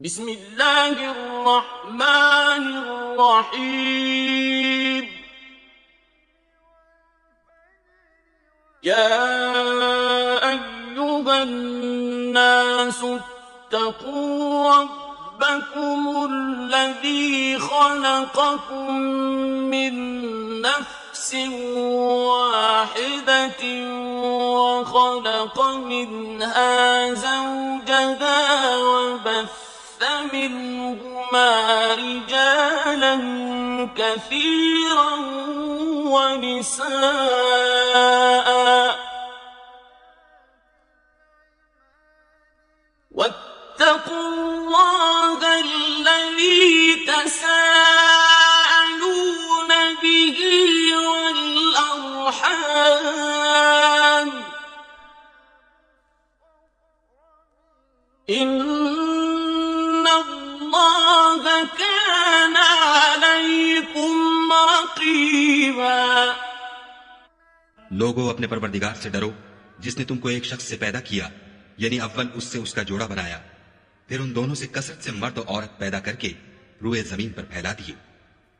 بسم اللہ الرحمن الرحیم یا ایہا الناس اتقوا ربکم الذی خلقکم من نفس واحدة وخلق منها زوجها وبث منهما رجالا كثيرا ونساء واتقوا الله الذي تساءلون به والأرحام كان عليكم رقيبا۔ لوگو اپنے پروردگار سے ڈرو جس نے تم کو ایک شخص سے پیدا کیا، یعنی اول اس سے اس کا جوڑا بنایا، پھر ان دونوں سے کثرت سے مرد و عورت پیدا کر کے روئے زمین پر پھیلا دیے،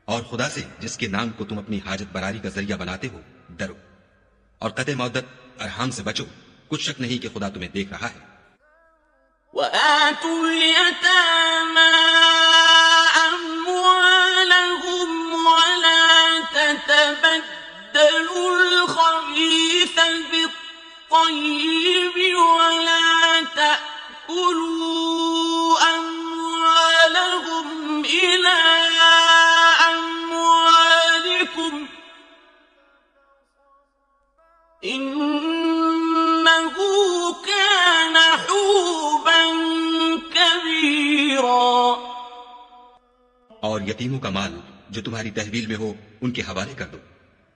اور خدا سے جس کے نام کو تم اپنی حاجت براری کا ذریعہ بناتے ہو ڈرو، اور قطع مودت ارحام سے بچو، کچھ شک نہیں کہ خدا تمہیں دیکھ رہا ہے۔ وَآتُوا الْيَتَامَىٰ أَمْوَالَهُمْ وَلَا تَتَبَدَّلُوا الْخَبِيثَ بِالطَّيِّبِ وَلَا تَأْكُلُوا أَمْوَالَهُمْ إِلَىٰ أَمْوَالِكُمْ إِنَّهُ كَانَ حُوبًا كَبِيرًا۔ اور یتیموں کا مال جو تمہاری تحویل میں ہو ان کے حوالے کر دو،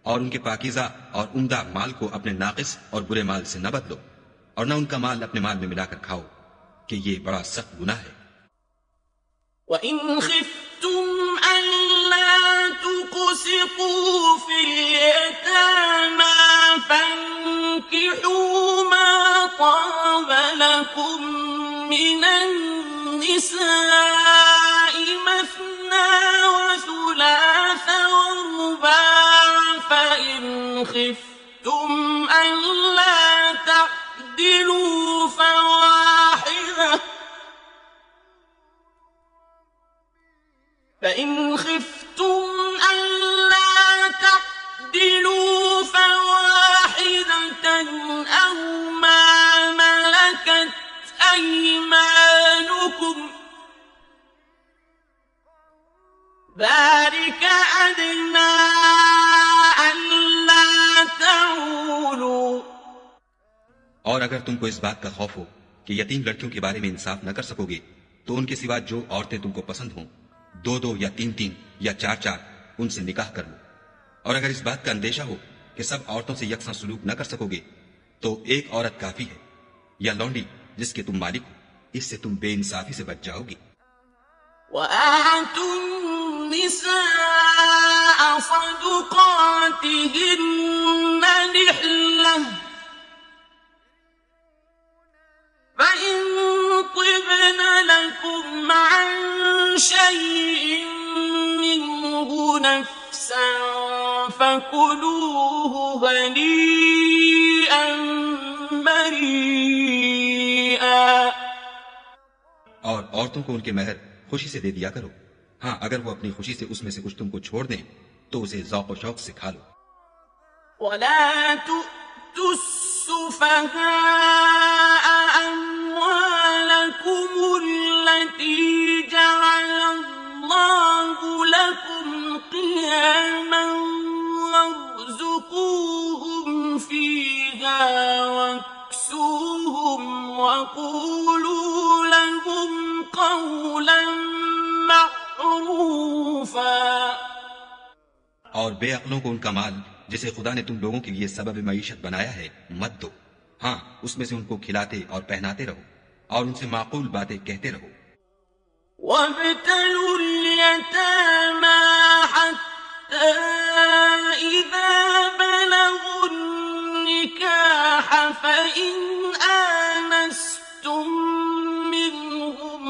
اور ان کے پاکیزہ اور عمدہ مال کو اپنے ناقص اور برے مال سے نہ بدلو، اور نہ ان کا مال اپنے مال میں ملا کر کھاؤ، کہ یہ بڑا سخت گناہ ہے۔ وَإِنْ خِفْتُمْ أَلَّا تُقْسِطُوا فِي الْيَتَامَىٰ فَانكِحُوا مَا طَابَ لَكُم مِّنَ النِّسَاءِ مَثْنَىٰ وَثُلَاثَ وَرُبَاعَ فَإِنْ خِفْتُمْ أَلَّا تَعْدِلُوا فَوَاحِدَةً أَوْ مَا مَلَكَتْ أَيْمَانُكُمْ ذَلِكَ أَدْنَىٰ أَلَّا تَعُولُوا۔ اور اگر تم کو اس بات کا خوف ہو کہ یتیم لڑکیوں کے بارے میں انصاف نہ کر سکو گے، تو ان کے سوا جو عورتیں تم کو پسند ہوں، 2 یا 3 یا 4 ان سے نکاح کر لو۔ اور اگر اس بات کا اندیشہ ہو کہ سب عورتوں سے یکساں سلوک نہ کر سکو گے، تو ایک عورت کافی ہے، یا لونڈی جس کے تم مالک ہو، اس سے تم بے انصافی سے بچ جاؤ گے۔ وَآتُوا النِّسَاءَ صَدُقَاتِهِنَّ نِحْلَةً فَإِن طِبْنَ لَكُمْ عَن شَيْءٍ مِّنْهُ نَفْسًا فَكُلُوهُ هَنِيئًا مَّرِيئًا۔ اور عورتوں کو ان کے مہر خوشی سے دے دیا کرو، ہاں اگر وہ اپنی خوشی سے اس میں سے کچھ تم کو چھوڑ دیں تو اسے ذوق و شوق سے کھا لو۔ وَلَا تُؤْتُوا السُّفَهَاءَ أَمْوَالَكُمُ الَّتِي جَعَلَ اللَّهُ لَكُمْ قِيَامًا وَارْزُقُوهُمْ فِيهَا وَاكْسُوهُمْ وَقُولُوا لَهُمْ قَوْلًا مَّعْرُوفًا۔ اور بے عقلوں کو ان کا مال جسے خدا نے تم لوگوں کے لیے سبب معیشت بنایا ہے مت دو، ہاں اس میں سے ان کو کھلاتے اور پہناتے رہو، اور ان سے معقول باتیں کہتے رہو۔ وَابْتَلُوا الْيَتَامَىٰ حَتَّىٰ إِذَا بَلَغُوا النِّكَاحَ فَإِنْ آنَسْتُم مِّنْهُمْ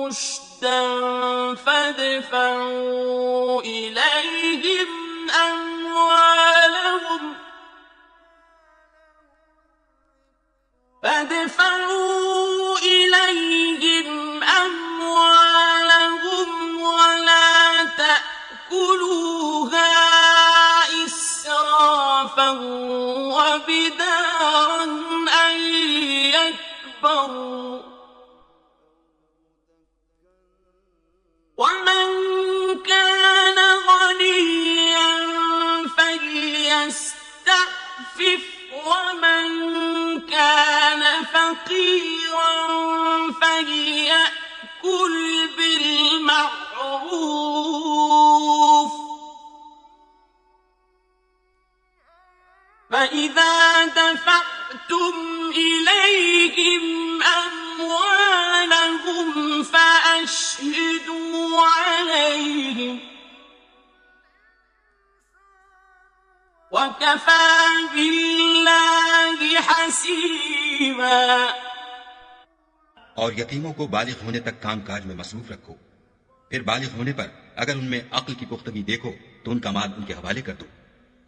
رُشْدًا رشدا فادفعوا إليهم أموالهم ولا تأكلوها إسرافا وبدارا أن يكبروا ومن كان غنيا فليستعفف ومن كان فقيرا فليأكل بالمعروف فإذا دفعتم إليهم أموالهم فأشهدوا عليهم وَكَفَى بِاللَّهِ حَسِيبًا۔ اور یتیموں کو بالغ ہونے تک کام کاج میں مصروف رکھو، پھر بالغ ہونے پر اگر ان میں عقل کی پختگی دیکھو تو ان کا مال ان کے حوالے کر دو،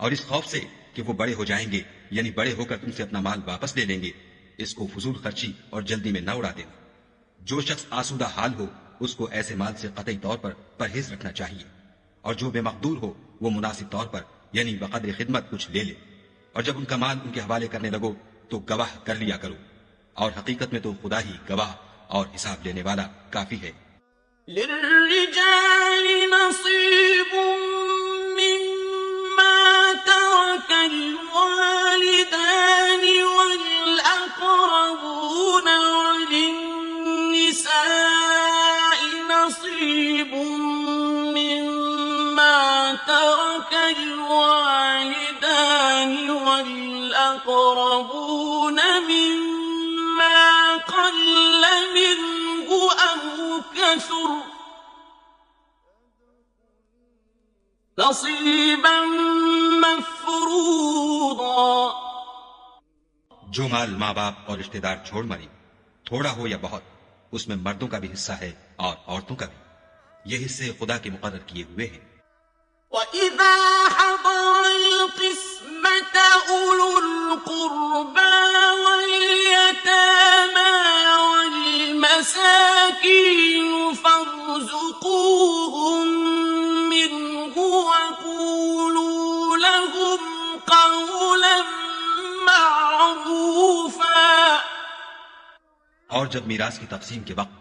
اور اس خوف سے کہ وہ بڑے ہو جائیں گے یعنی بڑے ہو کر تم سے اپنا مال واپس لے لیں گے، اس کو فضول خرچی اور جلدی میں نہ اڑا دینا۔ جو شخص آسودہ حال ہو اس کو ایسے مال سے قطعی طور پر پرہیز رکھنا چاہیے، اور جو بے مقدور ہو وہ مناسب طور پر یعنی بقدر خدمت کچھ لے لے، اور جب ان کا مال ان کے حوالے کرنے لگو تو گواہ کر لیا کرو، اور حقیقت میں تو خدا ہی گواہ اور حساب لینے والا کافی ہے۔ للرجال نصيب مما ترك الوالدان والأقربون وللنساء نصيب مما ترك الوالدان والأقربون مما قل منه أو كثر نصيبا مفروضا۔ جو مال ماں باپ اور رشتہ دار چھوڑ مرے، تھوڑا ہو یا بہت، اس میں مردوں کا بھی حصہ ہے اور عورتوں کا بھی، یہ حصے خدا کے مقرر کیے ہوئے ہیں۔ وَإِذَا حَضَرَ الْقِسْمَةَ أُولُو الْقُرْبَى وَالْيَتَامَى وَالْمَسَاكِينُ فَارْزُقُوهُم مِّنْهُ وَقُولُوا لَهُمْ قَوْلًا مَّعْرُوفًا۔ اور جب میراث کی تقسیم کے وقت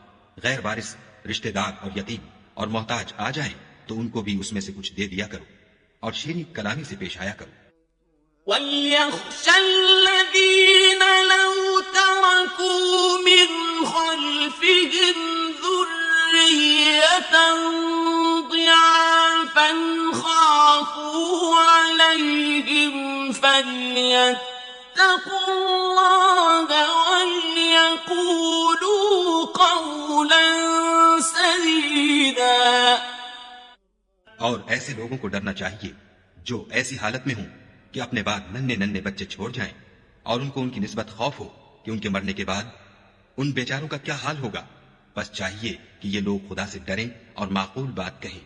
غیر وارث رشتہ دار اور یتیم اور محتاج آ جائیں تو ان کو بھی اس میں سے کچھ دے دیا کرو اور شیریں کلامی سے پیش آیا کرو۔ وَلْيَخْشَ الَّذِينَ لَوْ تَرَكُوا مِنْ خَلْفِهِمْ ذُرِّيَّةً ضِعَافًا خَافُوا عَلَيْهِمْ فَلْيَتَّقُوا اللَّهَ وَلْيَقُولُوا قَوْلًا سَدِيدًا۔ اور ایسے لوگوں کو ڈرنا چاہیے جو ایسی حالت میں ہوں کہ اپنے بعد ننھے ننھے بچے چھوڑ جائیں، اور ان کو ان کی نسبت خوف ہو کہ ان کے مرنے کے بعد ان بیچاروں کا کیا حال ہوگا، بس چاہیے کہ یہ لوگ خدا سے ڈریں اور معقول بات کہیں۔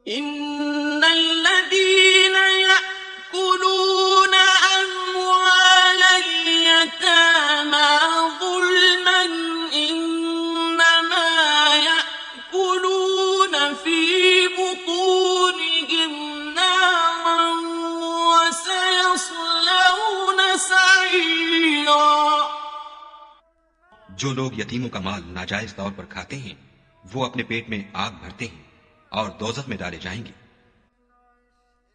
ان الذين يأكلون اموال اليتامى ظلما انما يأكلون في بطونهم نارا وسيصلون سعيرا۔ جو لوگ یتیموں کا مال ناجائز طور پر کھاتے ہیں وہ اپنے پیٹ میں آگ بھرتے ہیں اور دوزخ میں ڈالے جائیں گے۔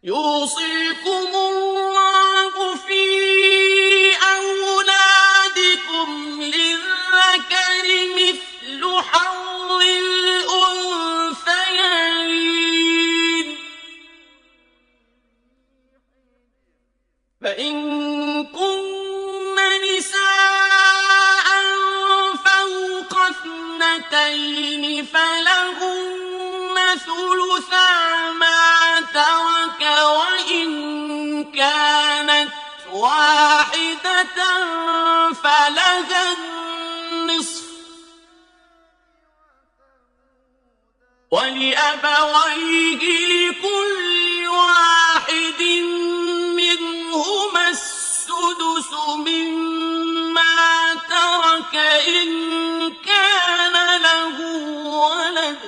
يوصيكم الله في أولادكم للذكر مثل حظ الأنثيين، فإن كن نساء فوق اثنتين فلهن ثلثا ما ترك وإن كانت واحدة فلها النصف وَلِأَبَوَيْهِ لِكُلِّ وَاحِدٍ مِّنْهُمَا السُّدُسُ مِمَّا تَرَكَ إِن كَانَ لَهُ وَلَدٌ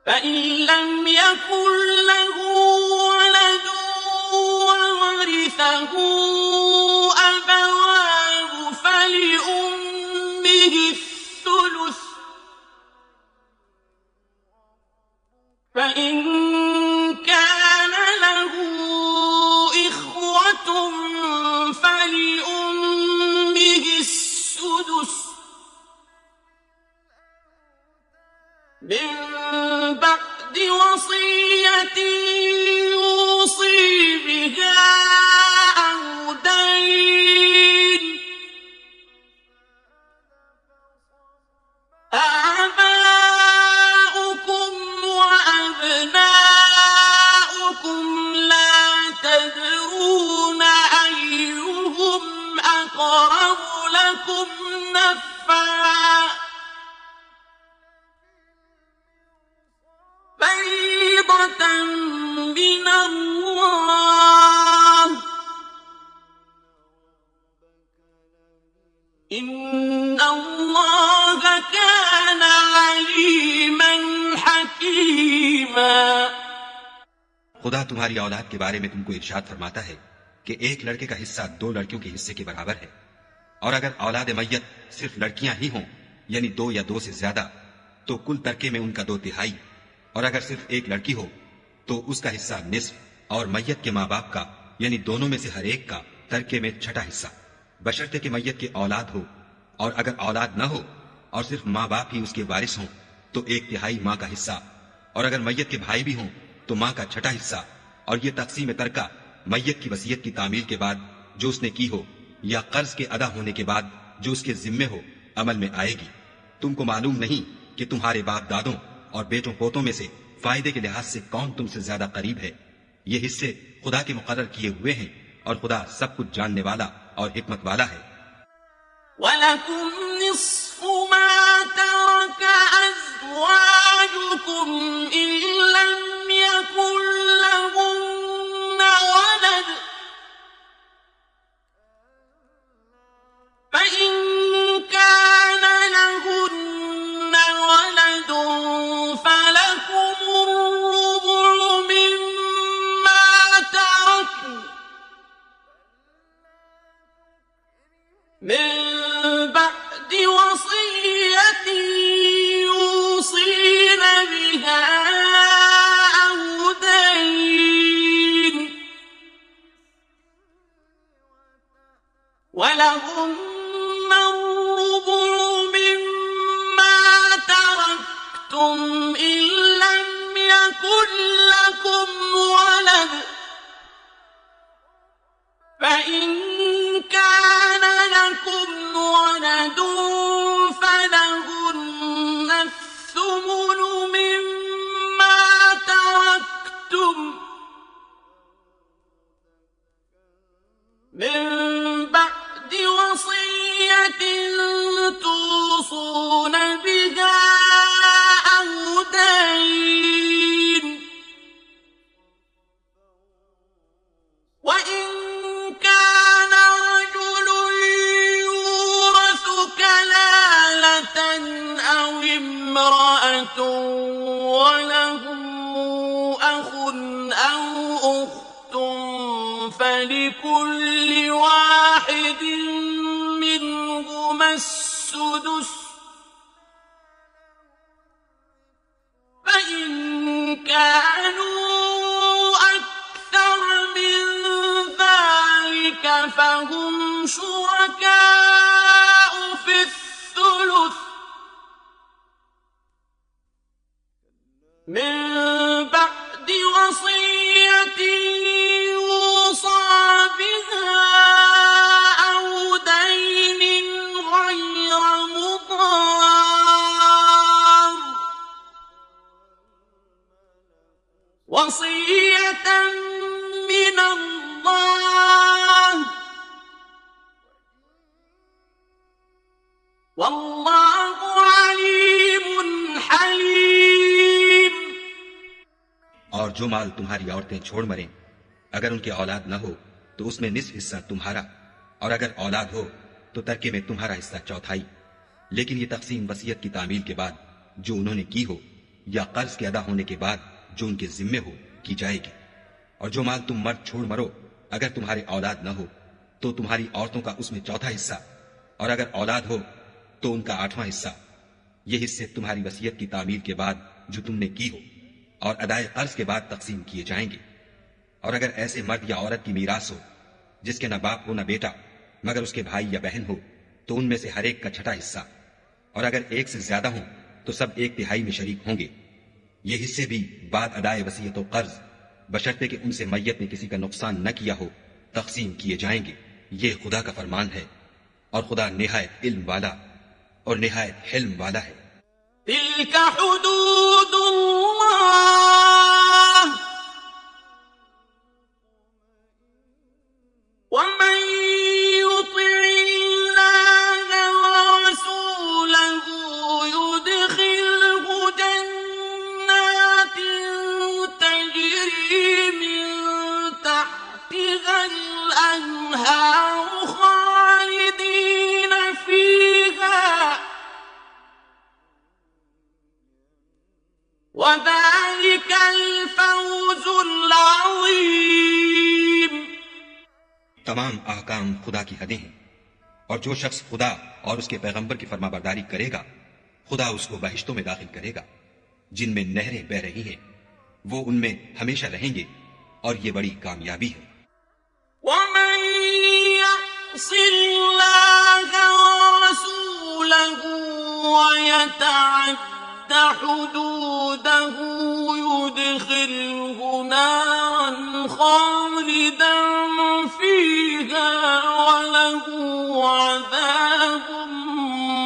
فَإِن لَّمْ يَكُن لَّهُ وَلَدٌ وَوَرِثَهُ أَبَوَاهُ فَلِأُمِّهِ الثُّلُثُ فَإِن كَانَ لَهُ إِخْوَةٌ فَلِأُمِّهِ السُّدُسُ مِن بَعْدِ وَصِيَّةٍ يُوصِي بِهَا أَوْ دَيْنٍ آبَاؤُكُمْ وَأَبْنَاؤُكُمْ لَا تَدْرُونَ أَيُّهُمْ أَقْرَبُ لَكُمْ نَفْعًا فَرِيضَةً مِّنَ اللَّهِ إِنَّ اللَّهَ كَانَ عَلِيمًا حَكِيمًا۔ خدا تمہاری اولاد کے بارے میں تم کو ارشاد فرماتا ہے کہ ایک لڑکے کا حصہ 2 لڑکیوں کے حصے کے برابر ہے، اور اگر اولاد میت صرف لڑکیاں ہی ہوں یعنی 2 یا 2 سے زیادہ تو کل ترکے میں ان کا 2/3، اور اگر صرف ایک لڑکی ہو تو اس کا حصہ نصف، اور میت کے ماں باپ کا یعنی دونوں میں سے ہر ایک کا ترکے میں 6واں حصہ، بشرطے کہ میت کے اولاد ہو، اور اگر اولاد نہ ہو اور صرف ماں باپ ہی اس کے وارث ہوں تو 1/3 ماں کا حصہ، اور اگر میت کے بھائی بھی ہوں تو ماں کا 6واں حصہ، اور یہ تقسیم ترکہ میت کی وصیت کی تعمیل کے بعد جو اس نے کی ہو یا قرض کے ادا ہونے کے بعد جو اس کے ذمے ہو عمل میں آئے گی۔ تم کو معلوم نہیں کہ تمہارے باپ دادوں اور بیٹوں پوتوں میں سے فائدے کے لحاظ سے کون تم سے زیادہ قریب ہے؟ یہ حصے خدا کے مقرر کیے ہوئے ہیں، اور خدا سب کچھ جاننے والا اور حکمت والا ہے۔ وَلَكُمْ نِصْفُ مَا تَرَكَ أَزْوَاجُكُمْ إِن لَّمْ يَكُن لَّهُنَّ وَلَدٌ فَإِن كَانَ لَهُنَّ وَلَدٌ فَلَكُمُ الرُّبُعُ مِمَّا تَرَكْنَ مِن بَعْدِ وَصِيَّةٍ يُوصِينَ بِهَا أَوْ دَيْنٍ وَلَهُنَّ الرُّبُعُ مِمَّا تَرَكْتُمْ إِن لَّمْ يَكُن لَّكُمْ وَلَدٌ فَإِن كَانَ لَكُمْ وَلَدٌ فَلَهُنَّ الثُّمُنُ مِمَّا تَرَكْتُم مِّن بَعْدِ وَصِيَّةٍ تُوصُونَ بِهَا أَوْ دَيْنٍ وَإِن كَانَ رَجُلٌ يُورَثُ كَلَالَةً أَوْ امْرَأَةٌ وَلَهُ أَخٌ أَوْ أُخْتٌ فَلِكُلِّ وَاحِدٍ مِّنْهُمَا السُّدُسُ فَإِن كَانُوا أَكْثَرَ مِن ذَلِكَ فَهُمْ شُرَكَاءُ فِي الثُّلُثِ مِن بَعْدِ وَصِيَّةٍ يُوصَىٰ بِهَا أَوْ دَيْنٍ غَيْرَ مُضَارٍّ وَصِيَّةً مِّنَ اللَّهِ وَاللَّهُ عَلِيمٌ جو مال تمہاری عورتیں چھوڑ مریں، اگر ان کے اولاد نہ ہو تو اس میں نصف حصہ تمہارا، اور اگر اولاد ہو تو ترکے میں تمہارا حصہ چوتھائی۔ لیکن یہ تقسیم وصیت کی تعمیل کے بعد جو انہوں نے کی ہو یا قرض کے ادا ہونے کے بعد جو ان کے ذمے ہو کی جائے گی۔ اور جو مال تم مرد چھوڑ مرو، اگر تمہارے اولاد نہ ہو تو تمہاری عورتوں کا اس میں چوتھا حصہ، اور اگر اولاد ہو تو ان کا 8واں حصہ۔ یہ حصے تمہاری وصیت کی تعمیل کے بعد جو تم نے کی ہو اور ادائے قرض کے بعد تقسیم کیے جائیں گے۔ اور اگر ایسے مرد یا عورت کی میراث ہو جس کے نہ باپ ہو نہ بیٹا مگر اس کے بھائی یا بہن ہو تو ان میں سے ہر ایک کا چھٹا حصہ، اور اگر ایک سے زیادہ ہوں تو سب 1/3 میں شریک ہوں گے۔ یہ حصے بھی بعد ادائے وصیت و قرض بشرطے کہ ان سے میت نے کسی کا نقصان نہ کیا ہو تقسیم کیے جائیں گے۔ یہ خدا کا فرمان ہے، اور خدا نہایت علم والا اور نہایت حلم والا ہے۔ تلك حدود الله ومن يطع الله ورسوله يدخله جنات تجري من تحتها الأنهار خالدين فيها وذلك الفوز العظيم۔ تمام احکام خدا کی حدیں ہیں، اور جو شخص خدا اور اس کے پیغمبر کی فرما برداری کرے گا خدا اس کو بہشتوں میں داخل کرے گا جن میں نہریں بہ رہی ہیں، وہ ان میں ہمیشہ رہیں گے، اور یہ بڑی کامیابی ہے۔ ومن يعص الله ورسوله ويتعد حدوده يدخله نارا خالدا فيها وله عذاب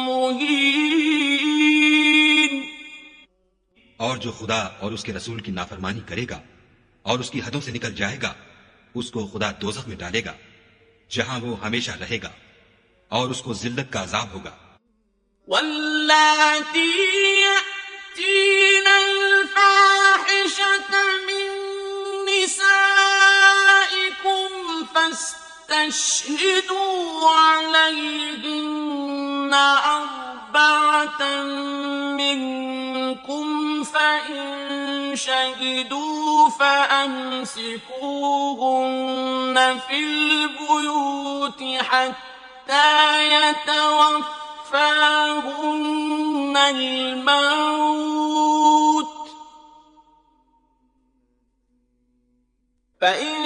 مهين۔ اور جو خدا اور اس کے رسول کی نافرمانی کرے گا اور اس کی حدوں سے نکل جائے گا اس کو خدا دوزخ میں ڈالے گا جہاں وہ ہمیشہ رہے گا، اور اس کو ذلت کا عذاب ہوگا۔ واللاتي يأتين الفاحشة من نسائكم فاستشهدوا عليهن 4 منكم فإن شهدوا فأمسكوهن في البيوت حتى يتوفاهن الموت، فإن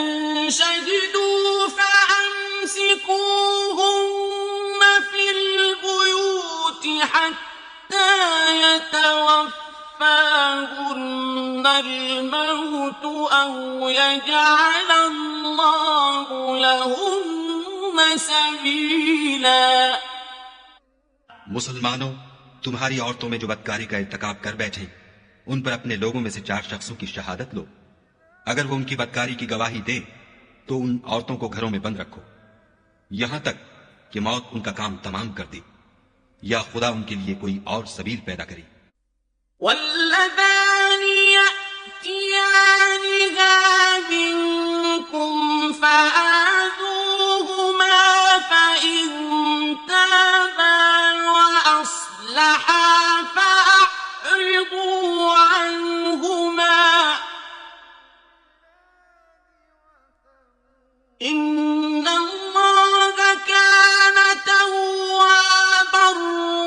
شهدوا فأمسكوهن في البيوت حتى يتوفاهن الموت أو يجعل الله لهن سبيلا۔ مسلمانوں، تمہاری عورتوں میں جو بدکاری کا ارتکاب کر بیٹھیں ان پر اپنے لوگوں میں سے 4 شخصوں کی شہادت لو۔ اگر وہ ان کی بدکاری کی گواہی دیں تو ان عورتوں کو گھروں میں بند رکھو یہاں تک کہ موت ان کا کام تمام کر دے یا خدا ان کے لیے کوئی اور سبیل پیدا کرے۔ واللذان يأتيانها منكم فآذوهما فإن تابا وأصلحا فأعرضوا عنهما إن الله كان توابا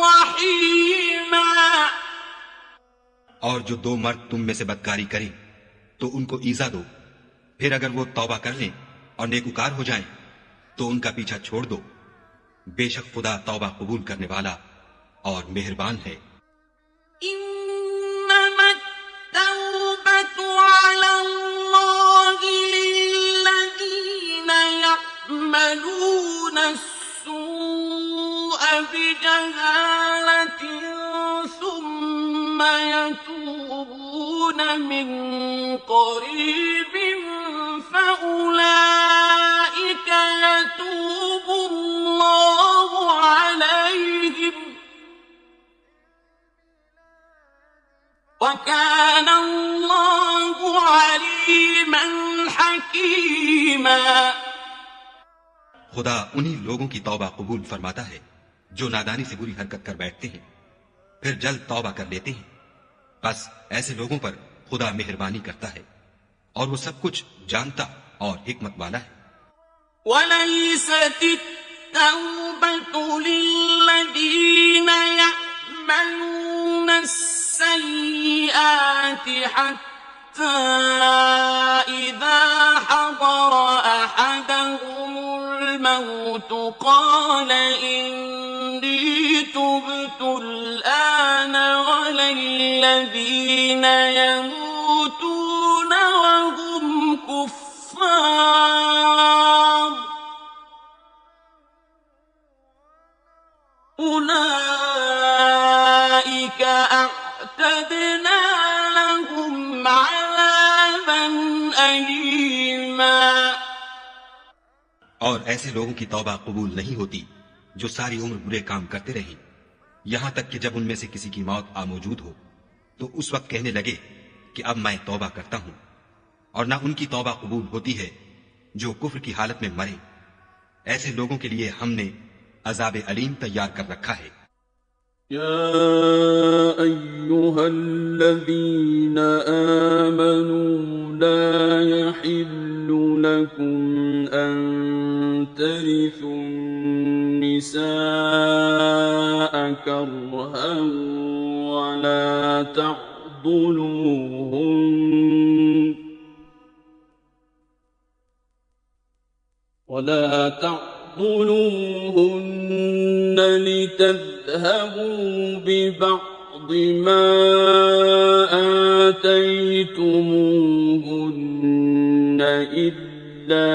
رحيما۔ اور جو 2 مرد تم میں سے بدکاری کریں تو ان کو ایذا دو، پھر اگر وہ توبہ کر لیں اور نیکوکار ہو جائیں تو ان کا پیچھا چھوڑ دو، بے شک خدا توبہ قبول کرنے والا اور مہربان ہے۔ إنما التوبة على الله للذين يعملون السوء بجهالة ثم يتوبون من قريب فأولئك يتوب الله عليهم وكان الله عليما۔ أليما. خدا انہی لوگوں کی توبہ قبول فرماتا ہے جو نادانی سے بری حرکت کر بیٹھتے ہیں پھر جلد توبہ کر لیتے ہیں، بس ایسے لوگوں پر خدا مہربانی کرتا ہے اور وہ سب کچھ جانتا اور حکمت والا ہے۔ وليست التوبة للذين يعملون السيئات حتى إذا حضر أحدهم الموت قال إني تبت الآن، ولا الذين يموتون وهم كفار أولئك أعتدنا لهم عذابا أليما۔ اور ایسے لوگوں کی توبہ قبول نہیں ہوتی جو ساری عمر برے کام کرتے رہیں، یہاں تک کہ جب ان میں سے کسی کی موت آ موجود ہو تو اس وقت کہنے لگے کہ اب میں توبہ کرتا ہوں، اور نہ ان کی توبہ قبول ہوتی ہے جو کفر کی حالت میں مرے۔ ایسے لوگوں کے لیے ہم نے عذاب علیم تیار کر رکھا ہے۔ يا أيها الذين آمنوا لا يحل لكم أن ترثوا النساء كرها ولا تعضلوهن لتذهبوا ببعض ما آتيتموهن إلا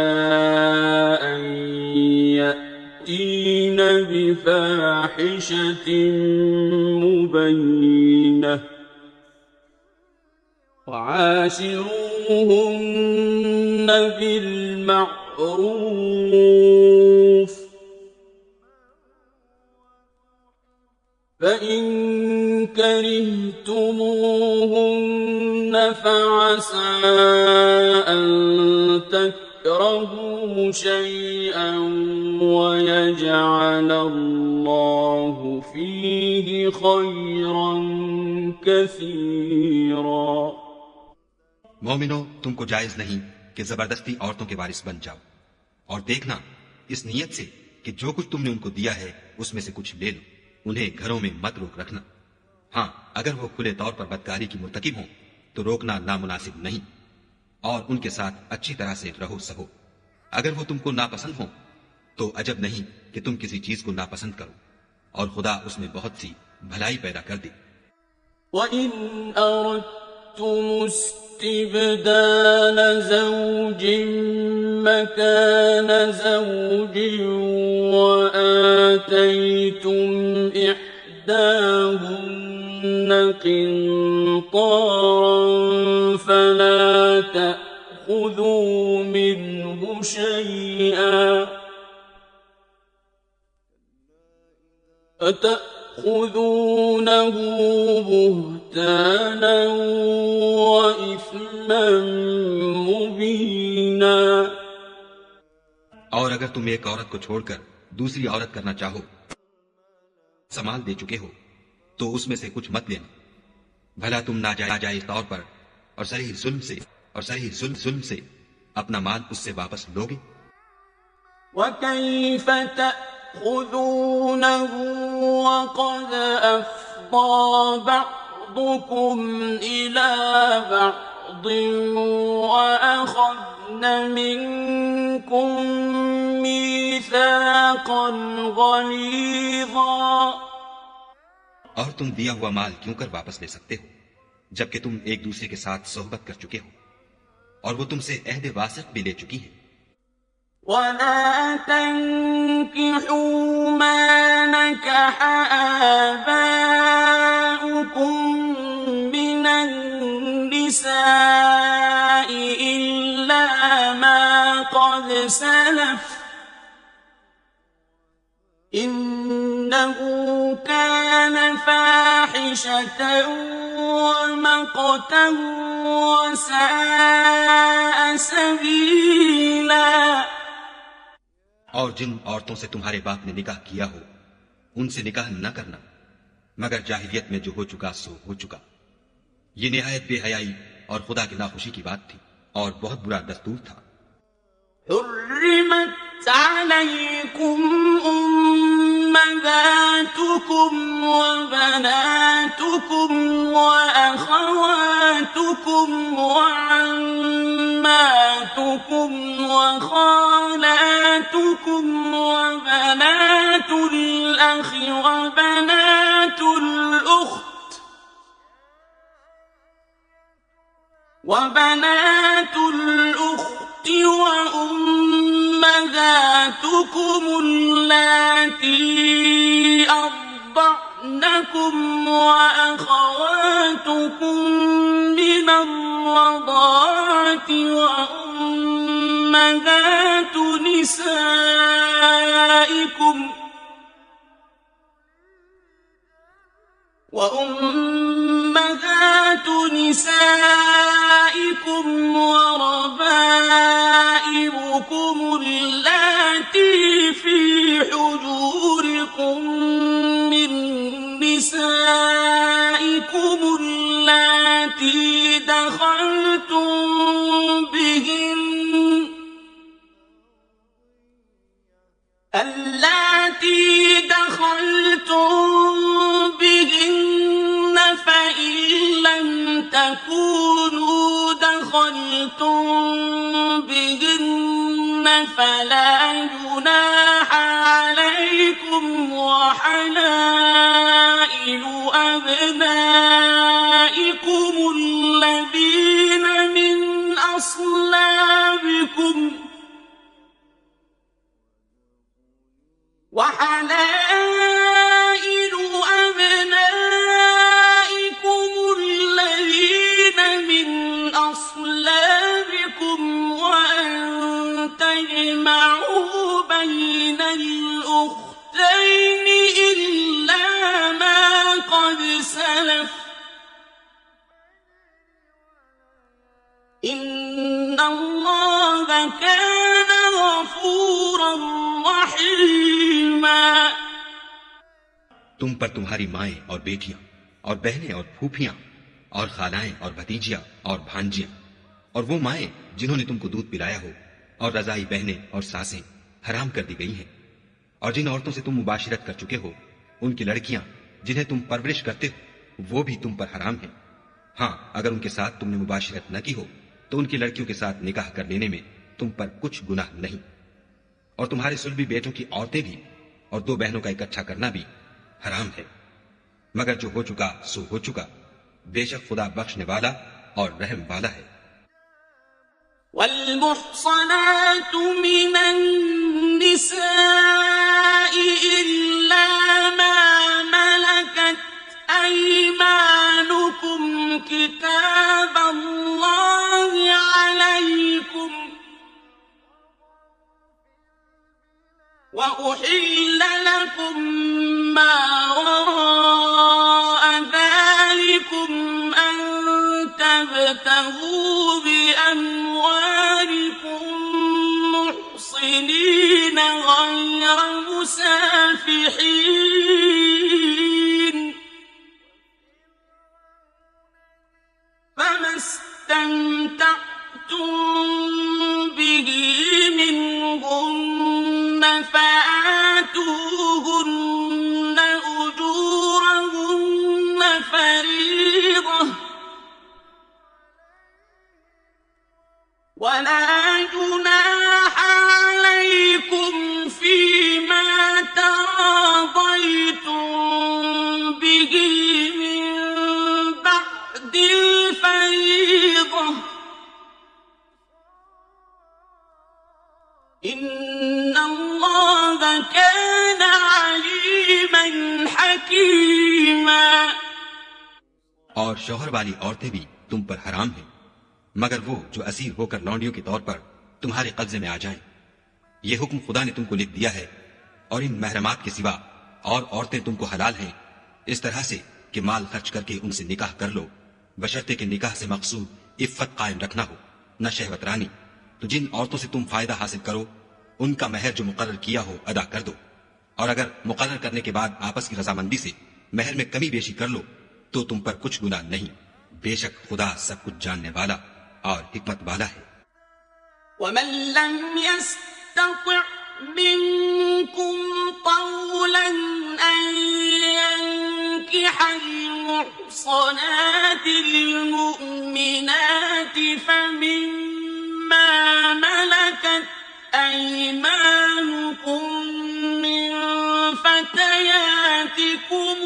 أن يأتين بفاحشة مبينة وعاشروهن بالمعروف فإن كرهتموهن فعسى أن تكرهوا شيئا ويجعل الله فيه خيرا كثيرا۔ مومنو، تم کو جائز نہیں کہ زبردستی عورتوں کے وارث بن جاؤ، اور دیکھنا اس نیت سے کہ جو کچھ تم نے ان کو دیا ہے اس میں سے کچھ لے لو، انہیں گھروں میں مت روک رکھنا۔ ہاں، اگر وہ کھلے طور پر بدکاری کی مرتکب ہوں تو روکنا نامناسب نہیں، اور ان کے ساتھ اچھی طرح سے رہو سہو۔ اگر وہ تم کو ناپسند ہوں تو عجب نہیں کہ تم کسی چیز کو ناپسند کرو، اور خدا اس میں بہت سی بھلائی پیدا کر دے۔ وَإِنْ أَرَدْتُمُ اسْتِبْدَالَ زَوْجٍ مَكَانَ زَوْجٍ وَآتَيْتُمْ إِحْدَاهُنَّ قِنطَارًا فَلَا تَأْخُذُوا مِنْهُ شَيْئًا أَتَأْخُذُونَهُ بُهْتَانًا وَإِثْمًا مُبِينًا۔ اور اگر تم ایک عورت کو چھوڑ کر دوسری عورت کرنا چاہو، سنبھال دے چکے ہو، تو اس میں سے کچھ مت لینا، بھلا تم ناجائز طور پر اور صریح ظلم سے اپنا مال اس سے واپس لوگے۔ وَكَيْفَ تَأْخُذُونَهُ وَقَدْ أَفْضَىٰ بَعْضُكُمْ إِلَىٰ بَعْضٍ وَأَخَذْنَ مِنكُم مِّيثَاقًا غَلِيظًا۔ اور تم دیا ہوا مال کیوں کر واپس لے سکتے ہو جبکہ تم ایک دوسرے کے ساتھ صحبت کر چکے ہو، اور وہ تم سے عہد واسق بھی لے چکی ہیں۔ وَلَا تَنكِحُوا مَا نَكَحَ آبَاؤُكُم مِّنَ النِّسَاءِ إِلَّا مَا قَدْ سَلَفَ إِنَّهُ كَانَ فَاحِشَةً ومقتا وساء سبيلا. اور جن عورتوں سے تمہارے باپ نے نکاح کیا ہو ان سے نکاح نہ کرنا مگر جاہلیت میں جو ہو چکا سو ہو چکا. یہ نہایت بے حیائی اور خدا کی ناخوشی کی بات تھی اور بہت برا دستور تھا. حرمت عليكم أمهاتكم وبناتكم وأخواتكم وعماتكم وخالاتكم وبنات الأخ وبنات الأخت وأمهاتكم اللاتي أرضعنكم وأخواتكم من الرضاعة وأمهات نسائكم وربائبكم اللاتي في حجوركم من نسائكم اللاتي دخلتم بهن فإن لم تكونوا دخلتم بهن فلا جناح عليكم وحلائل أبنائكم الذين من أصلابكم وحلائل أبنائكم الذين من أصلابكم وأن تجمعوا بين الأختين إلا ما قد سلف إن الله كان غفورا رحيما. تم پر تمہاری مائیں اور بیٹیاں اور بہنیں اور پھوپھیاں اور خالائیں اور بھتیجیاں اور بھانجیاں اور وہ مائیں جنہوں نے تم کو دودھ پلایا ہو اور رضائی بہنیں اور ساسیں حرام کر دی گئی ہیں. اور جن عورتوں سے تم مباشرت کر چکے ہو ان کی لڑکیاں جنہیں تم پرورش کرتے ہو وہ بھی تم پر حرام ہیں. ہاں اگر ان کے ساتھ تم نے مباشرت نہ کی ہو تو ان کی لڑکیوں کے ساتھ نکاح کر لینے میں تم پر کچھ گناہ نہیں. اور تمہارے صلبی بیٹوں کی عورتیں بھی اور دو بہنوں کا اکٹھا کرنا بھی حرام ہے مگر جو ہو چکا سو ہو چکا. بے شک خدا بخشنے والا اور رحم والا ہے. والمحصنات من النساء إلا ما ملكت أيمانكم كتاب الله عليكم وأحل لكم ما وراء ذلكم أن تبتغوا بأموالكم محصنين غير مسافحين فما استمتعتم به منهن فآتوهن أجورهن فريضة ولا جناح عليكم فيما تراضيتم به من بعد الفريضة إن الله كان عليما حكيما. اور شوہر والی عورتیں بھی تم پر حرام ہیں مگر وہ جو اسیر ہو کر لونڈیوں کے طور پر تمہارے قبضے میں آ جائیں. یہ حکم خدا نے تم کو لکھ دیا ہے. اور ان محرمات کے سوا اور عورتیں تم کو حلال ہیں اس طرح سے کہ مال خرچ کر کے ان سے نکاح کر لو بشرطے کہ نکاح سے مقصود عفت قائم رکھنا ہو، نہ شہوت رانی. تو جن عورتوں سے تم فائدہ حاصل کرو ان کا مہر جو مقرر کیا ہو ادا کر دو، اور اگر مقرر کرنے کے بعد آپس کی رضامندی سے مہر میں کمی بیشی کر لو تو تم پر کچھ گناہ نہیں. بے شک خدا سب کچھ جاننے والا اور حکمت والا ہے. ومن لم يستطع منكم طولا أن ينكح المحصنات المؤمنات فمما ملكت أيمانكم من فتياتكم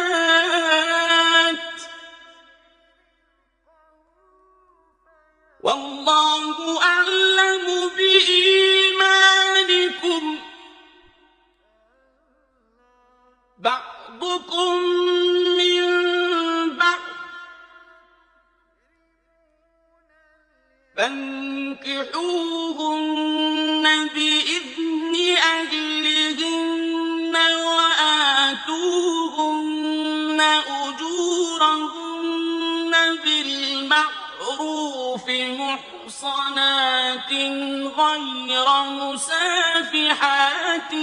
المؤمنات والله أعلم بإيمانكم بعضكم من بعض فانكحوهن بإذن أهلهن وآتوهن أجورهن بالمعروف محصنات غير مسافحات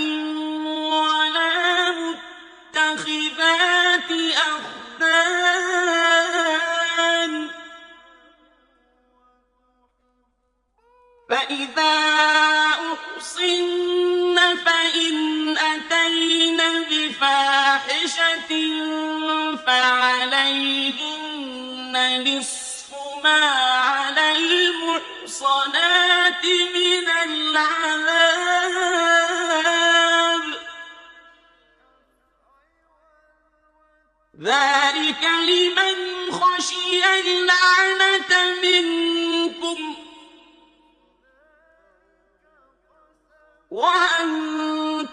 ولا متخذات أخدان فإذا أحصن فإن أتين بفاحشة فعليهن نصف ما على المحصنات من العذاب ذلك لمن خشي اللعنة منكم وأن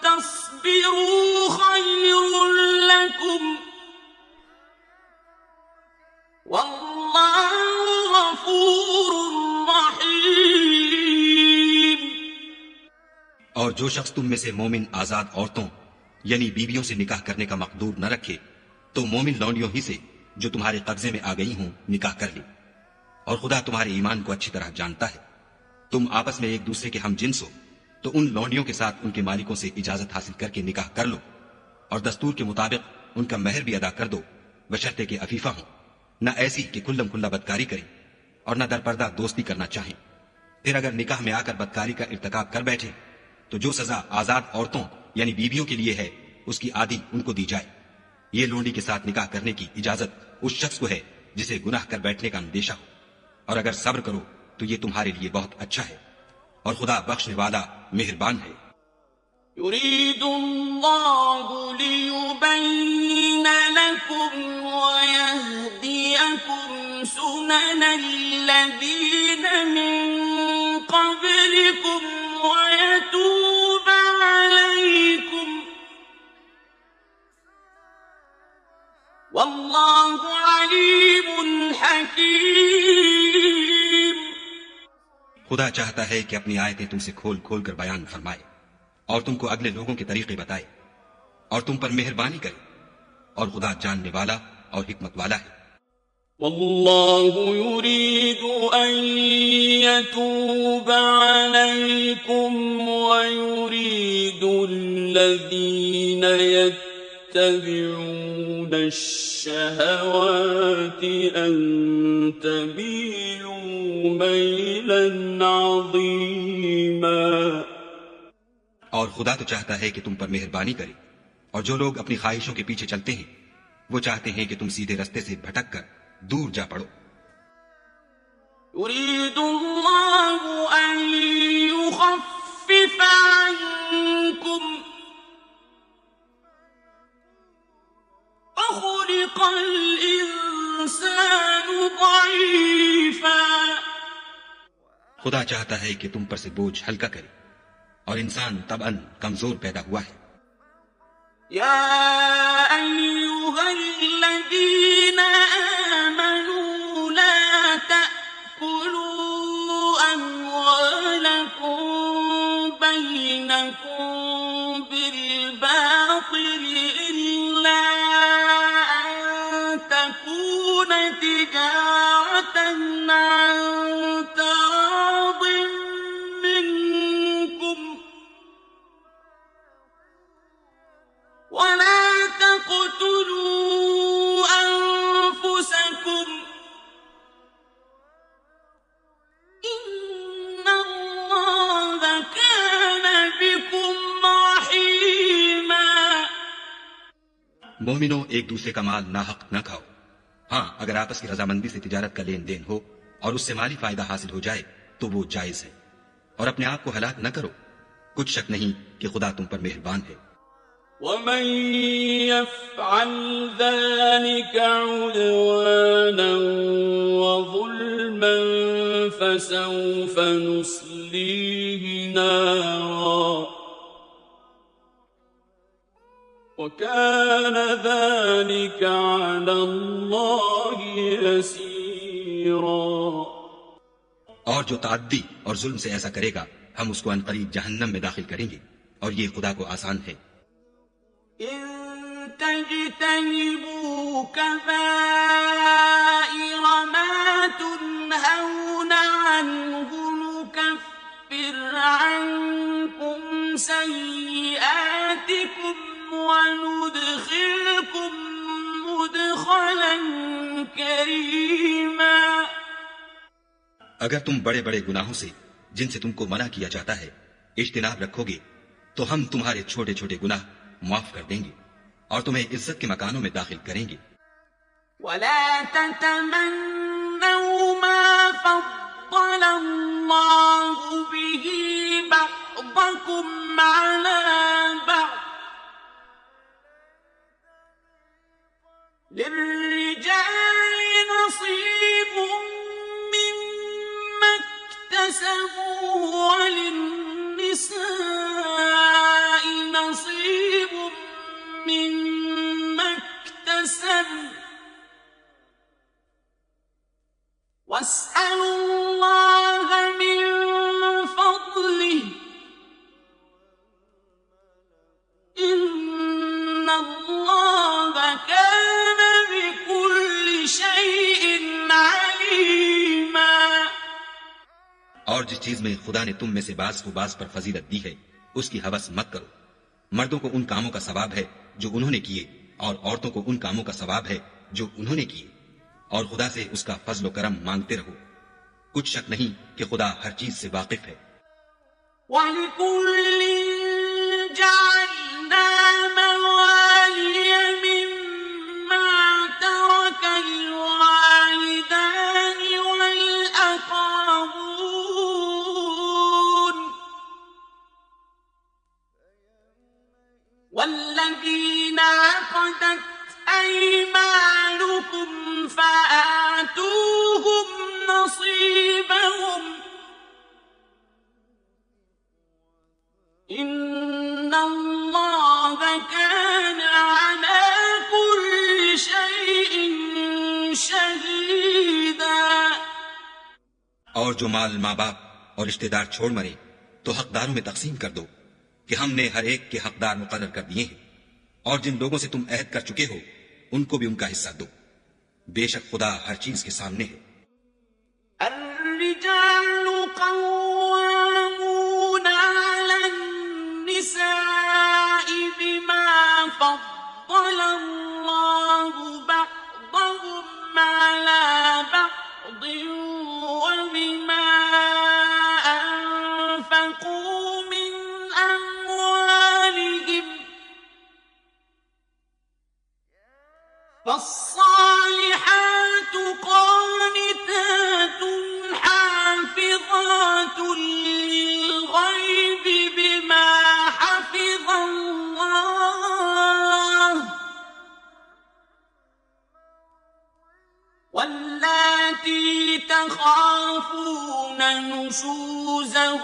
تصبروا خير لكم والله غفور رحيم. اور جو شخص تم میں سے مومن آزاد عورتوں یعنی بیویوں سے نکاح کرنے کا مقدور نہ رکھے تو مومن لونڈیوں ہی سے جو تمہارے قبضے میں آ گئی ہوں نکاح کر لے. اور خدا تمہارے ایمان کو اچھی طرح جانتا ہے. تم آپس میں ایک دوسرے کے ہم جنس ہو تو ان لونڈیوں کے ساتھ ان کے مالکوں سے اجازت حاصل کر کے نکاح کر لو، اور دستور کے مطابق ان کا مہر بھی ادا کر دو، بشرطے کہ عفیفہ ہوں، نہ ایسی کہ کھلم کھلا بدکاری کریں اور نہ درپردہ دوستی کرنا چاہیں. پھر اگر نکاح میں آ کر بدکاری کا ارتکاب کر بیٹھے تو جو سزا آزاد عورتوں یعنی بیویوں کے لیے ہے اس کی آدھی ان کو دی جائے. یہ لونڈی کے ساتھ نکاح کرنے کی اجازت اس شخص کو ہے جسے گناہ کر بیٹھنے کا اندیشہ ہو، اور اگر صبر کرو تو یہ تمہارے لیے بہت اچھا ہے، اور خدا بخشنے والا مہربان ہے. يريد الله ليبين لكم ويهديكم سنن الذين من قبلكم ويتوب عليكم والله عليم حكيم. خدا چاہتا ہے کہ اپنی آیتیں تم سے کھول کھول کر بیان فرمائے اور تم کو اگلے لوگوں کے طریقے بتائے اور تم پر مہربانی کرے، اور خدا جاننے والا اور حکمت والا ہے. والله يريد أن يتوب عليكم ويريد الذين يتبعون الشهوات أن تميلوا ميلا عظيما. اور خدا تو چاہتا ہے کہ تم پر مہربانی کرے، اور جو لوگ اپنی خواہشوں کے پیچھے چلتے ہیں وہ چاہتے ہیں کہ تم سیدھے رستے سے بھٹک کر دور جا پڑو. يريد الله أن يخفف عنكم وخلق الإنسان ضعيفا. خدا چاہتا ہے کہ تم پر سے بوجھ ہلکا کرے، اور انسان طبعاً کمزور پیدا ہوا ہے. يا أيها الذين آمنوا لا تأكلوا أموالكم بينكم بالباطل إلا أن تجارة عن تراض منكم ولا تقتلوا أنفسكم إن الله كان بكم رحيما. مومنو، ایک دوسرے کا مال ناحق نہ کھاؤ. ہاں، اگر آپس کی رضامندی سے تجارت کا لین دین ہو اور اس سے مالی فائدہ حاصل ہو جائے تو وہ جائز ہے. اور اپنے آپ کو ہلاک نہ کرو، کچھ شک نہیں کہ خدا تم پر مہربان ہے. ومن يفعل ذلك عدوانا وظلما فسوف نصليه نارا وكان ذلك على الله يسيرا. اور جو تعدی اور ظلم سے ایسا کرے گا ہم اس کو عنقریب جہنم میں داخل کریں گے، اور یہ خدا کو آسان ہے. إن تجتنبوا كبائر ما تنهون عنه نكفر عنكم سيئاتكم وندخلكم مدخلا كريما. اگر تم بڑے بڑے گناہوں سے جن سے تم کو منع کیا جاتا ہے اجتناب رکھو گے تو ہم تمہارے چھوٹے چھوٹے گناہ معاف کر دیں گے اور تمہیں عزت کے مکانوں میں داخل کریں گے. ولا تتمنوا ما فضل الله به بعضكم على بعض للرجال نصيب مما اكتسبوا وللنساء نصيب مما اكتسبن واسألوا الله من فضله إن الله كان بكل شيء عليما. اور جس چیز میں خدا نے تم میں سے بعض کو بعض پر فضیلت دی ہے اس کی ہوس مت کرو. مردوں کو ان کاموں کا ثواب ہے جو انہوں نے کیے اور عورتوں کو ان کاموں کا ثواب ہے جو انہوں نے کیے، اور خدا سے اس کا فضل و کرم مانگتے رہو. کچھ شک نہیں کہ خدا ہر چیز سے واقف ہے. وَلِكُلٍّ جَعَلْنَا مَوَالِيَ مِمَّا تَرَكَ الْوَالِدَانِ وَالْأَقْرَبُونَ وَالَّذِينَ عَقَدَتْ أَيْمَانُكُمْ فَآتُوهُمْ نَصِيبَهُمْ إِنَّ اللَّهَ كَانَ عَلَى كُلِّ شَيْءٍ شَهِيدًا. اور جو مال ماں باپ اور رشتہ دار چھوڑ مرے تو حقداروں میں تقسیم کر دو کہ ہم نے ہر ایک کے حقدار مقرر کر دیے ہیں، اور جن لوگوں سے تم عہد کر چکے ہو ان کو بھی ان کا حصہ دو. بے شک خدا ہر چیز کے سامنے ہے. الرجال قوامون على النساء بما فضل الله بعضهم على بعض وبما أنفقوا من أموالهم فالصالحات قانتات حافظات للغيب بما حفظ الله واللاتي تخافون نشوزهن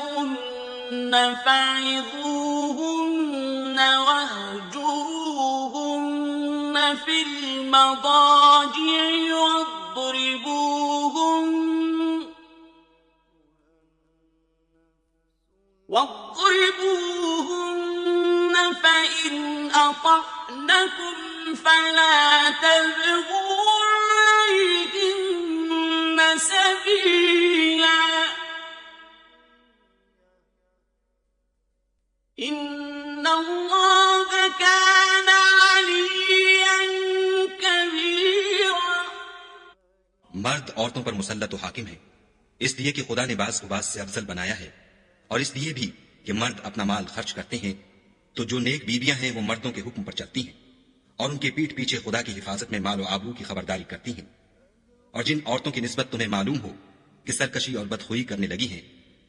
فعظوهن واهجروهن في المضاجع واضربوهن فإن أطعنكم فلا تبغوا عليهن سبيلا إن الله كان عليا كبيرا. مرد عورتوں پر مسلط و حاکم ہے، اس لیے کہ خدا نے بعض کو بعض سے افضل بنایا ہے، اور اس لیے بھی کہ مرد اپنا مال خرچ کرتے ہیں تو جو نیک بیویاں ہیں وہ مردوں کے حکم پر چلتی ہیں اور ان کے پیٹھ پیچھے خدا کی حفاظت میں مال و آبرو کی خبرداری کرتی ہیں. اور جن عورتوں کی نسبت تمہیں معلوم ہو کہ سرکشی اور بدخوئی کرنے لگی ہیں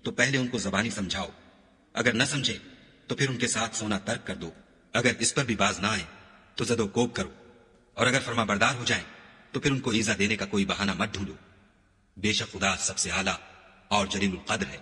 تو پہلے ان کو زبانی سمجھاؤ، اگر نہ سمجھے تو پھر ان کے ساتھ سونا ترک کر دو. اگر اس پر بھی باز نہ آئے تو زد و کوب کرو، اور اگر فرما بردار ہو جائیں تو پھر ان کو ایذا دینے کا کوئی بہانہ مت ڈھونڈو. بے شک خدا سب سے اعلیٰ اور جلیل القدر ہے.